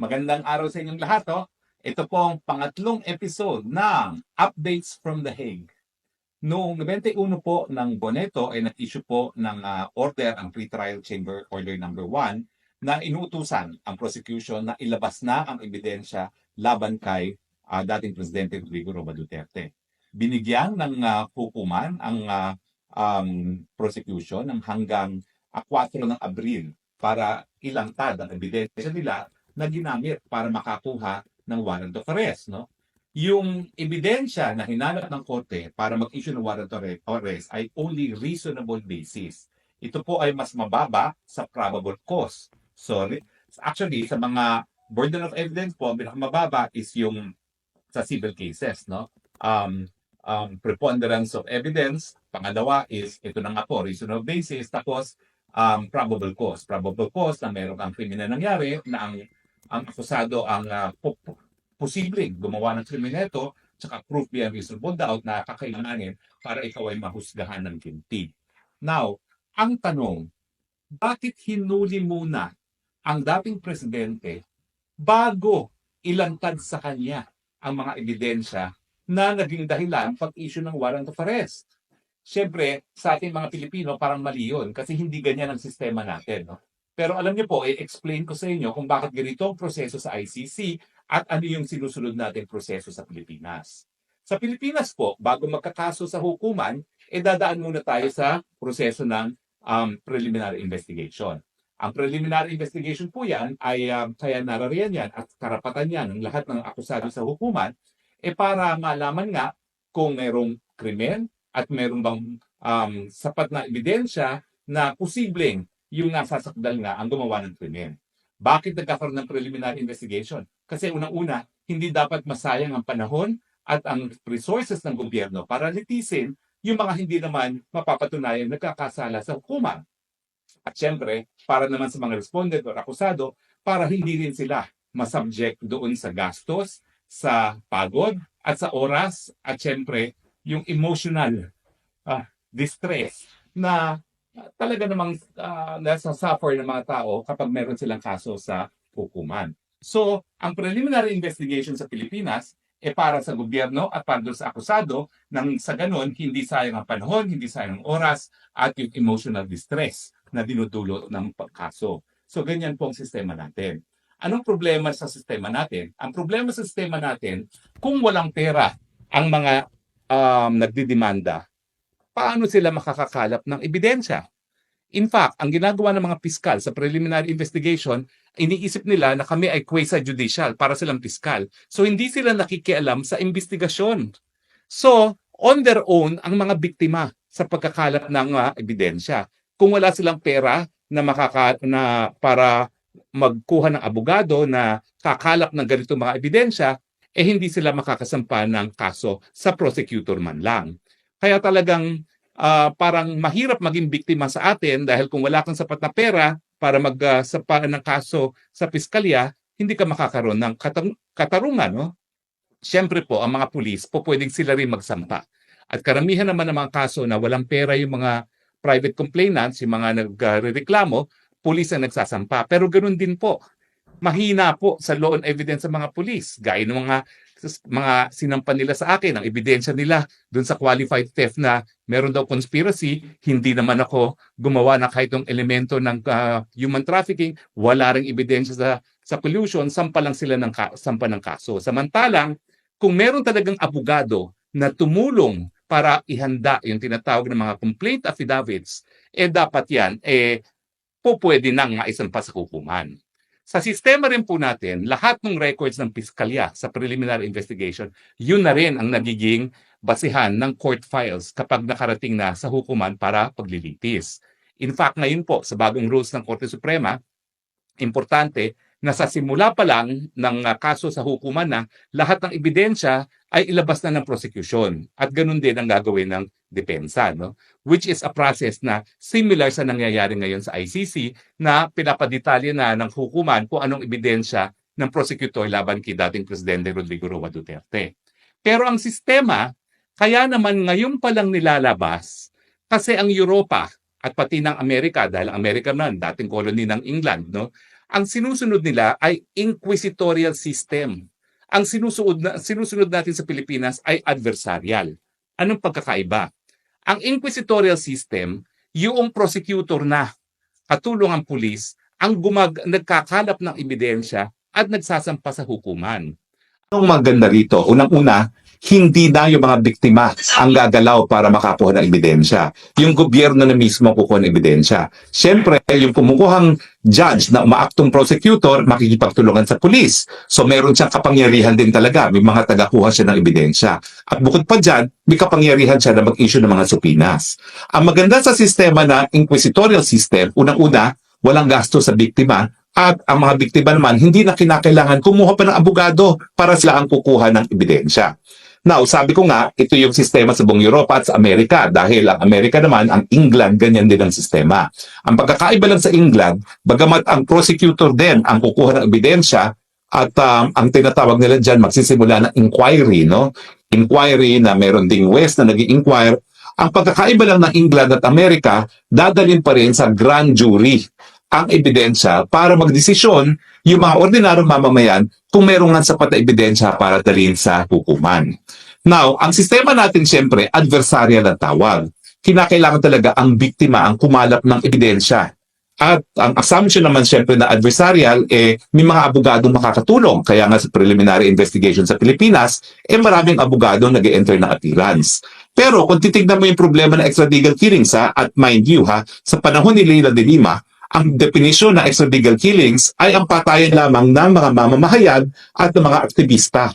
Magandang araw sa inyong lahat. Oh. Ito po ang pangatlong episode ng Updates from The Hague. Noong 91 po ng Boneto ay nag-issue po ng order ang Pre-Trial Chamber Order number 1 na inuutusan ang prosecution na ilabas na ang ebidensya laban kay dating Presidente Rodrigo Roa Duterte. Binigyan ng hukuman ang prosecution ng hanggang 4 ng Abril para ilantad ang ebidensya nila na ginamit para makakuha ng warrant of arrest. No? Yung ebidensya na hinanap ng korte para mag-issue ng warrant of arrest ay only reasonable basis. Ito po ay mas mababa sa probable cause. So, actually, sa mga burden of evidence po, ang pinakamababa is yung sa civil cases. No? Preponderance of evidence. Pangalawa is, ito na nga po, reasonable basis. Tapos, probable cause. Probable cause na meron kang krimen na nangyari na ang akusado ang posibleng gumawa ng krimen ito, tsaka proof beyond reasonable doubt na kakailanganin para ikaw ay mahusgahan ng guilty. Now, ang tanong, bakit hinuli muna ang dating presidente bago ilantad sa kanya ang mga ebidensya na naging dahilan pag-issue ng warrant of arrest? Siyempre, sa ating mga Pilipino, parang mali yun kasi hindi ganyan ang sistema natin. No? Pero alam niyo po, i-explain ko sa inyo kung bakit ganito ang proseso sa ICC at ano yung sinusunod nating proseso sa Pilipinas. Sa Pilipinas po, bago magkakaso sa hukuman, dadaan muna tayo sa proseso ng preliminary investigation. Ang preliminary investigation po yan ay kaya narariyan yan at karapatan yan ng lahat ng akusado sa hukuman para malaman nga kung merong krimen at meron bang sapat na ebidensya na posibleng yung nasasakdal nga ang gumawa ng krimen. Bakit nagkakaroon ng preliminary investigation? Kasi unang-una, hindi dapat masayang ang panahon at ang resources ng gobyerno para litisin yung mga hindi naman mapapatunayan nagkakasala sa hukuman. At syempre, para naman sa mga respondent o akusado, para hindi rin sila masubject doon sa gastos, sa pagod, at sa oras, at syempre, yung emotional distress na talaga namang nasa-suffer ng mga tao kapag meron silang kaso sa hukuman. So, ang preliminary investigation sa Pilipinas para sa gobyerno at para sa akusado nang sa ganon, hindi sayang ang panahon, hindi sayang ang oras, at yung emotional distress na dinudulot ng pagkaso. So, ganyan po ang sistema natin. Anong problema sa sistema natin? Ang problema sa sistema natin, kung walang pera ang mga nagdidemanda, paano sila makakakalap ng ebidensya? In fact, ang ginagawa ng mga piskal sa preliminary investigation, iniisip nila na kami ay quasi-judicial para silang piskal. So hindi sila nakikialam sa investigasyon. So, on their own, ang mga biktima sa pagkakalap ng ebidensya. Kung wala silang pera na para magkuha ng abogado na kakalap ng ganitong mga ebidensya, hindi sila makakasampa ng kaso sa prosecutor man lang. Kaya talagang parang mahirap maging biktima sa atin dahil kung wala kang sapat na pera para magsampa ng kaso sa piskalya, hindi ka makakaroon ng katarungan. No? Siyempre po, ang mga pulis, pwedeng sila rin magsampa. At karamihan naman ng mga kaso na walang pera yung mga private complainants, yung mga nagrereklamo, pulis ang nagsasampa. Pero ganoon din po. Mahina po sa law and evidence sa mga pulis. Gaya ng mga sinampan nila sa akin, ang ebidensya nila doon sa qualified theft na meron daw conspiracy, hindi naman ako gumawa na kahit yung elemento ng human trafficking, wala ring ebidensya sa collusion, sampa lang sila ng kaso. Samantalang, kung meron talagang abogado na tumulong para ihanda yung tinatawag ng mga complaint affidavits, dapat yan, pwede nang maisampa sa hukuman. Sa sistema rin po natin, lahat ng records ng piskalya sa preliminary investigation, yun na rin ang nagiging basihan ng court files kapag nakarating na sa hukuman para paglilitis. In fact, ngayon po, sa bagong rules ng Korte Suprema, importante na sa simula pa lang ng kaso sa hukuman na lahat ng ebidensya ay ilabas na ng prosecution. At ganun din ang gagawin ng depensa, no? Which is a process na similar sa nangyayari ngayon sa ICC na pinapadetalye na ng hukuman kung anong ebidensya ng prosecutor laban kay dating Presidente Rodrigo Roa Duterte. Pero ang sistema, kaya naman ngayon pa lang nilalabas kasi ang Europa at pati ng Amerika, dahil ang Amerika man, dating colony ng England, no, ang sinusunod nila ay inquisitorial system. Ang sinusunod natin sa Pilipinas ay adversarial. Anong pagkakaiba? Ang inquisitorial system, yung prosecutor na katulong ang pulis ang nagkakalap ng ebidensya at nagsasampa sa hukuman. Ang maganda rito, unang-una, hindi na yung mga biktima ang gagalaw para makakuha ng ebidensya. Yung gobyerno na mismo kukuha ng ebidensya. Siyempre, yung kumukuhang judge na umaaktong prosecutor, makikipagtulungan sa pulis. So meron siyang kapangyarihan din talaga. May mga tagakuha siya ng ebidensya. At bukod pa dyan, may kapangyarihan siya na mag-issue ng mga supinas. Ang maganda sa sistema na inquisitorial system, unang-una, walang gasto sa biktima. At ang mga biktima naman, hindi na kinakailangan kumuha pa ng abogado para sila ang kukuha ng ebidensya. Now, sabi ko nga, ito yung sistema sa buong Europa at sa Amerika dahil ang Amerika naman, ang England, ganyan din ang sistema. Ang pagkakaiba lang sa England, bagamat ang prosecutor din ang kukuha ng ebidensya at ang tinatawag nila dyan, magsisimula ng inquiry, no? Inquiry na meron ding West na nag-i-inquire. Ang pagkakaiba lang ng England at Amerika, dadalhin pa rin sa grand jury ang ebidensya para magdesisyon yung mga ordinaryong mamamayan kung merong nga sapat na ebidensya para dalhin sa hukuman. Now, ang sistema natin siyempre, adversarial ang tawag. Kinakailangan talaga ang biktima ang kumalap ng ebidensya. At ang assumption naman siyempre na adversarial, may mga abogadong makakatulong. Kaya nga sa preliminary investigation sa Pilipinas, maraming abogadong nag-e-enter ng appearance. Pero kung titignan mo yung problema ng extralegal killings, at mind you, sa panahon ni Leila de Lima, ang definisyon ng extralegal killings ay ang patayan lamang ng mga mamamahayag at ng mga aktivista.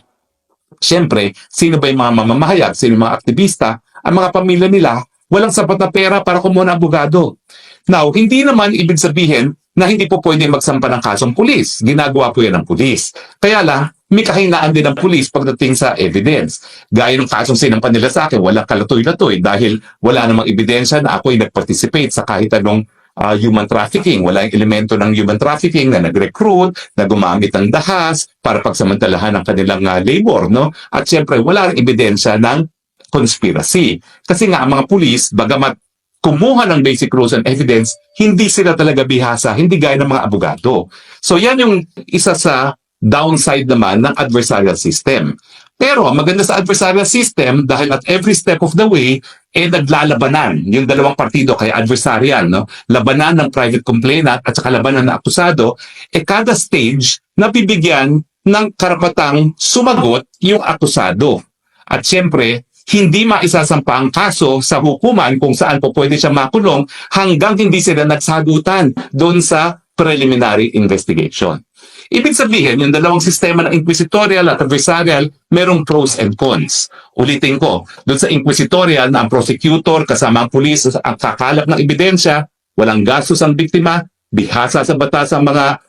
Siyempre, sino ba yung mga mamamahayag? Sino yung mga aktivista? Ang mga pamilya nila, walang sapat na pera para kumuha ng abogado. Now, hindi naman ibig sabihin na hindi po pwede magsampa ng kasong pulis. Ginagawa po yan ng pulis. Kaya lang, may kahinaan din ng pulis pagdating sa evidence. Gaya ng kasong sinampan nila sa akin, walang kalatoy-latoy dahil wala namang ebidensya na ako'y nag-participate sa kahit anong human trafficking. Wala yung elemento ng human trafficking na nag-recruit, na gumamit ng dahas para pagsamantalahan ng kanilang labor, no? At siyempre, wala rin ebidensya ng conspiracy. Kasi nga, ang mga pulis, bagamat kumuha ng basic rules and evidence, hindi sila talaga bihasa, hindi gaya ng mga abogado. So yan yung isa sa downside naman ng adversarial system. Pero maganda sa adversarial system dahil at every step of the way, naglalabanan yung dalawang partido kaya adversarial, no? Labanan ng private complainant at saka labanan ng akusado, kada stage nabibigyan ng karapatang sumagot yung akusado. At siyempre, hindi maisasampa ang kaso sa hukuman kung saan po pwede siya makulong hanggang hindi sila nagsagutan doon sa preliminary investigation. Ibig sabihin, yung dalawang sistema ng inquisitorial at adversarial, merong pros and cons. Ulitin ko, doon sa inquisitorial na ang prosecutor kasama ang pulis ang kakalap ng ebidensya, walang gastos ang biktima, bihasa sa batas ang mga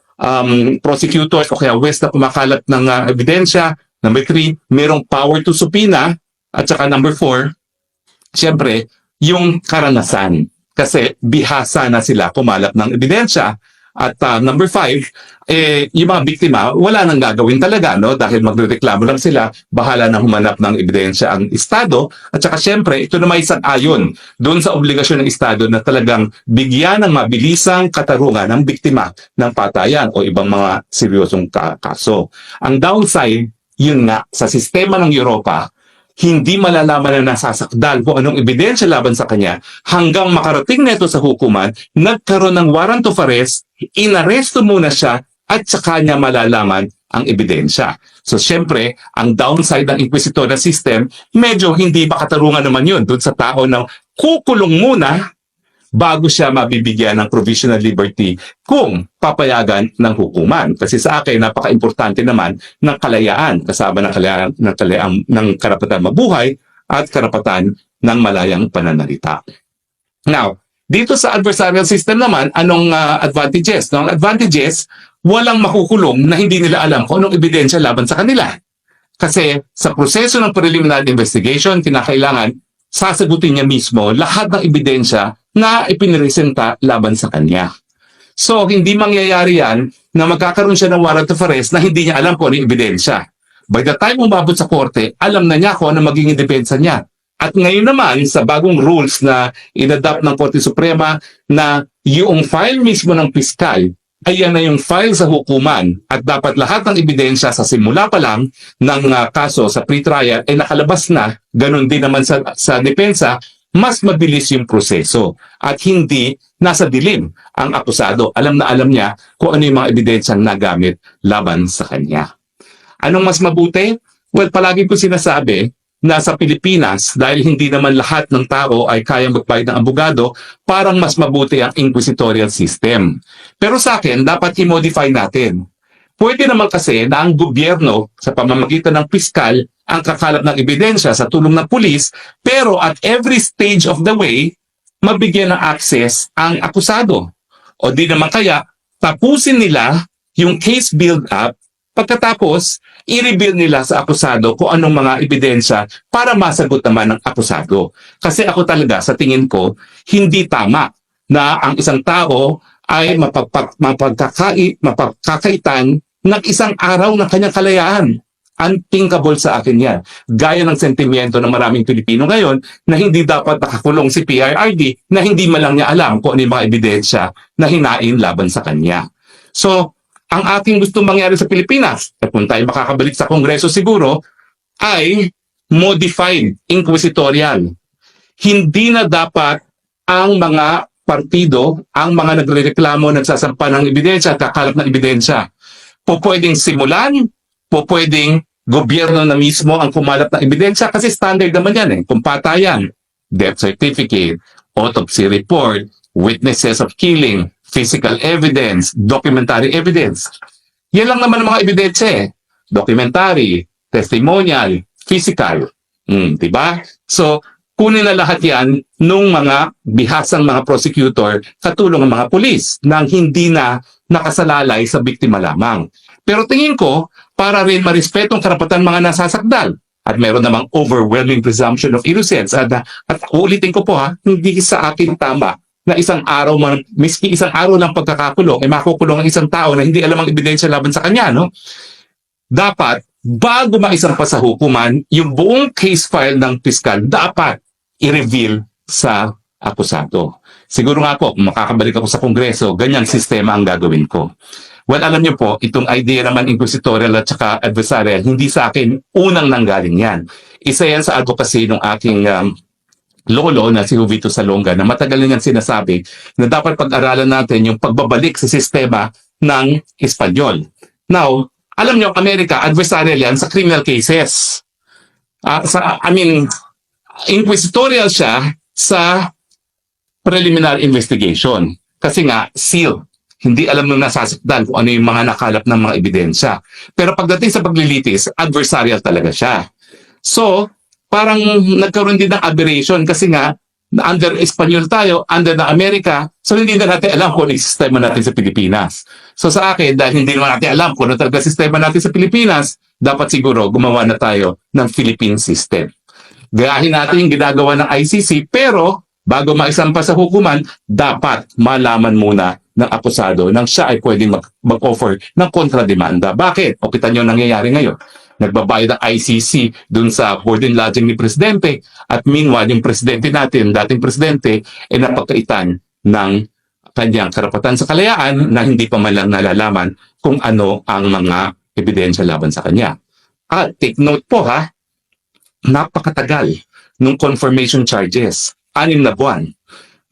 prosecutors o kaya West na kumakalat ng ebidensya. Number 3, merong power to subpoena. At saka number 4, siyempre, yung karanasan. Kasi bihasa na sila kumalap ng ebidensya. At number 5, yung mga biktima, wala nang gagawin talaga, no? Dahil magrereklamo lang sila, bahala na humanap ng ebidensya ang Estado. At saka siyempre, ito na may ayon doon sa obligasyon ng Estado na talagang bigyan ng mabilisang katarungan ng biktima ng patayan o ibang mga seryosong kaso. Ang downside, yun nga, sa sistema ng Europa, hindi malalaman na nasasakdal kung anong ebidensya laban sa kanya hanggang makarating neto sa hukuman, nagkaroon ng warrant of arrest, inaresto muna siya at saka niya malalaman ang ebidensya. So siyempre, ang downside ng inquisitorial system, medyo hindi makatarungan naman yun doon sa tao na kukulong muna bago siya mabibigyan ng provisional liberty kung papayagan ng hukuman. Kasi sa akin, napaka-importante naman ng kalayaan, kasama ng karapatan mabuhay at karapatan ng malayang pananalita. Now, dito sa adversarial system naman, anong advantages? No? Ang advantages, walang makukulong na hindi nila alam kung anong ebidensya laban sa kanila. Kasi sa proseso ng preliminary investigation, kinakailangan sasagutin niya mismo lahat ng ebidensya na ipiniresenta laban sa kanya. So, hindi mangyayari yan na magkakaroon siya ng warrant of arrest na hindi niya alam kung ano yung ebidensya. By the time umabot sa korte, alam na niya kung ano magiging depensa niya. At ngayon naman, sa bagong rules na inadapt ng Korte Suprema na yung file mismo ng piskal ay yan na yung file sa hukuman at dapat lahat ng ebidensya sa simula pa lang ng kaso sa pre-trial ay nakalabas na, ganun din naman sa depensa, mas mabilis yung proseso at hindi nasa dilim ang akusado. Alam na alam niya kung ano yung mga ebidensyang nagamit laban sa kanya. Anong mas mabuti? Well, palagi ko sinasabi na sa Pilipinas, dahil hindi naman lahat ng tao ay kayang magbayad ng abogado, parang mas mabuti ang inquisitorial system. Pero sa akin, dapat i-modify natin. Pwede naman kasi na ang gobyerno sa pamamagitan ng piskal ang kakalap ng ebidensya sa tulong ng pulis, pero at every stage of the way, mabigyan ng access ang akusado. O di naman kaya, tapusin nila yung case build-up, pagkatapos, i-reveal nila sa akusado kung anong mga ebidensya para masagot naman ng akusado. Kasi ako talaga, sa tingin ko, hindi tama na ang isang tao ay mapagkakaitan ng isang araw ng kanyang kalayaan. Unthinkable sa akin yan. Gaya ng sentimiento ng maraming Pilipino ngayon na hindi dapat nakakulong si PRRD na hindi man lang niya alam kung ano yung mga ebidensya na hinain laban sa kanya. So, ang ating gusto mangyari sa Pilipinas, at kung tayo makakabalik sa Kongreso siguro, ay modified inquisitorial. Hindi na dapat ang mga partido, ang mga nagrereklamo, nagsasampa ng ebidensya at kakalap ng ebidensya. Pwedeng simulan, pwedeng gobyerno na mismo ang kumalap ng ebidensya kasi standard naman yan kung patayan, death certificate, autopsy report, witnesses of killing, physical evidence, documentary evidence. Yan lang naman ang mga ebidensya documentary, testimonial, physical. Diba? So, kunin na lahat yan nung mga bihasang mga prosecutor katulong ng mga pulis nang hindi na nakasalalay sa biktima lamang. Pero tingin ko, para rin marespetong karapatan mga nasasakdal at meron namang overwhelming presumption of innocence at uulitin ko po hindi sa akin tama na isang araw man, miski isang araw lang pagkakakulong, makukulong ang isang tao na hindi alam ang ebidensya laban sa kanya, no? Dapat, bago maisampa sa hukuman, yung buong case file ng piskal dapat i-reveal sa akusado. Siguro nga po, kung makakabalik ako sa Kongreso, ganyang sistema ang gagawin ko. Well, alam niyo po, itong idea naman inquisitorial at saka adversarial, hindi sa akin unang nanggaling yan. Isa yan sa advocacy ng aking lolo na si Jovito Salonga na matagal na niyang sinasabi na dapat pag-aralan natin yung pagbabalik sa sistema ng Espanyol. Now, alam niyo, Amerika, adversarial yan sa criminal cases. Inquisitorial siya sa preliminary investigation. Kasi nga, sealed. Hindi alam nung nasasakdan kung ano yung mga nakalap ng mga ebidensya. Pero pagdating sa paglilitis, adversarial talaga siya. So, parang nagkaroon din ng aberration kasi nga under Espanyol tayo, under na Amerika, so hindi na natin alam kung ano yung sistema natin sa Pilipinas. So sa akin, dahil hindi naman natin alam kung ano talaga sistema natin sa Pilipinas, dapat siguro gumawa na tayo ng Philippine system. Gayahin natin yung ginagawa ng ICC, pero bago maisampa sa hukuman, dapat malaman muna ng akusado nang siya ay pwedeng mag-offer ng kontrademanda. Bakit? O kita nyo nangyayari ngayon. Nagbabayad ang ICC dun sa board and lodging ni Presidente at meanwhile yung Presidente natin, dating Presidente, ay napagkaitan ng kanyang karapatan sa kalayaan na hindi pa man lang nalalaman kung ano ang mga ebidensya laban sa kanya. At take note po napakatagal nung confirmation charges. 6 na buwan.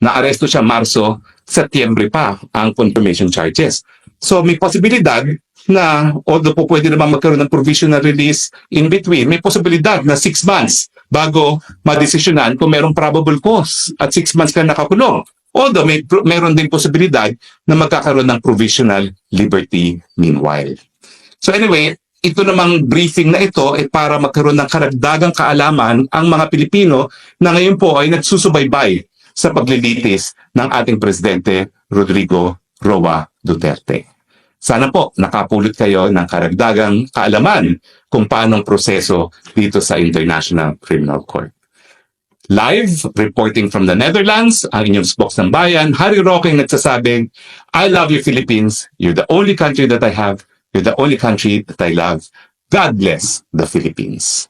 Na-aresto siya Marso, Setyembre pa ang confirmation charges. So may posibilidad na although po pwede naman magkaroon ng provisional release in between, may posibilidad na 6 months bago madesisyonan kung merong probable cause at 6 months ka nakakulong. Although meron din posibilidad na magkakaroon ng provisional liberty meanwhile. So anyway, ito namang briefing na ito ay para magkaroon ng karagdagang kaalaman ang mga Pilipino na ngayon po ay nagsusubaybay sa paglilitis ng ating Presidente Rodrigo Roa Duterte. Sana po nakapulot kayo ng karagdagang kaalaman kung paanong proseso dito sa International Criminal Court. Live, reporting from the Netherlands, ang inyong Spokes ng Bayan, Harry Roque nagsasabing, I love you Philippines, you're the only country that I have, you're the only country that I love. God bless the Philippines.